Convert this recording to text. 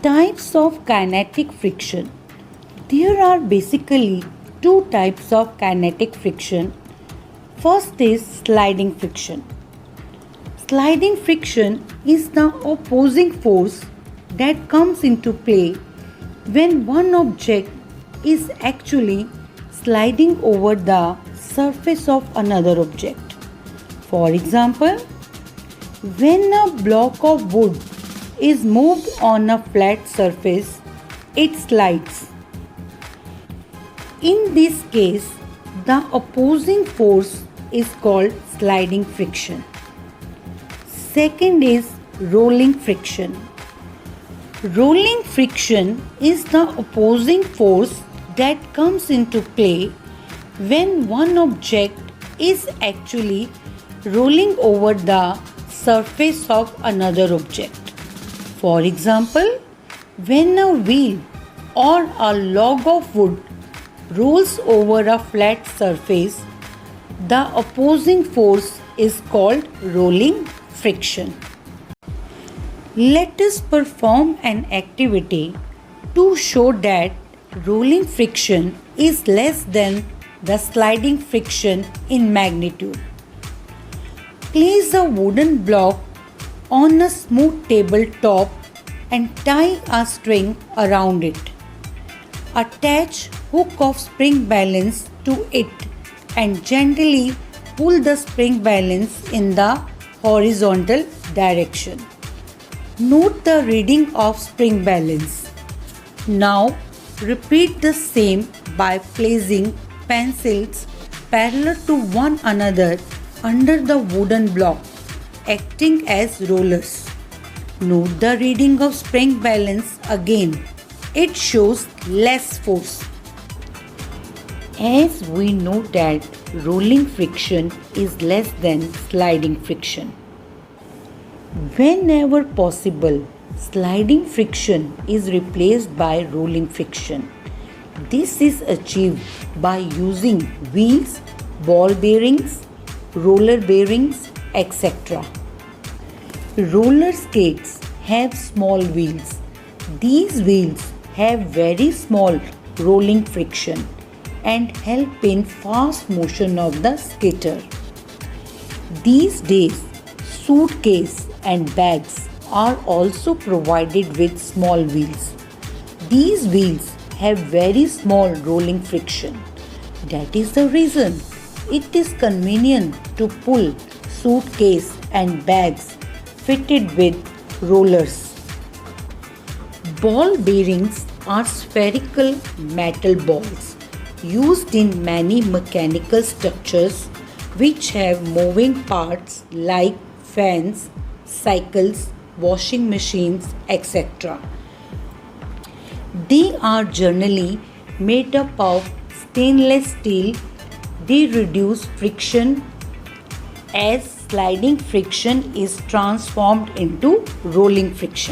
Types of kinetic friction. There are basically two types of kinetic friction. First is sliding friction. Sliding friction is the opposing force that comes into play when one object is actually sliding over the surface of another object. For example, when a block of wood is moved on a flat surface, it slides. In this case, the opposing force is called sliding friction. Second is rolling friction. Rolling friction is the opposing force that comes into play when one object is actually rolling over the surface of another object. For example, when a wheel or a log of wood rolls over a flat surface, the opposing force is called rolling friction. Let us perform an activity to show that rolling friction is less than the sliding friction in magnitude. Place a wooden block on a smooth tabletop and tie a string around it. Attach hook of spring balance to it and gently pull the spring balance in the horizontal direction. Note the reading of spring balance. Now repeat the same by placing pencils parallel to one another under the wooden block, acting as rollers. Note the reading of spring balance again. It shows less force. As we know that rolling friction is less than sliding friction. Whenever possible, sliding friction is replaced by rolling friction. This is achieved by using wheels, ball bearings, roller bearings, etc. Roller skates have small wheels. These wheels have very small rolling friction and help in fast motion of the skater. These days, suitcase and bags are also provided with small wheels. These wheels have very small rolling friction. That is the reason it is convenient to pull suitcase and bags fitted with rollers. Ball bearings are spherical metal balls used in many mechanical structures which have moving parts like fans, cycles, washing machines, etc. They are generally made up of stainless steel. They reduce friction as sliding friction is transformed into rolling friction.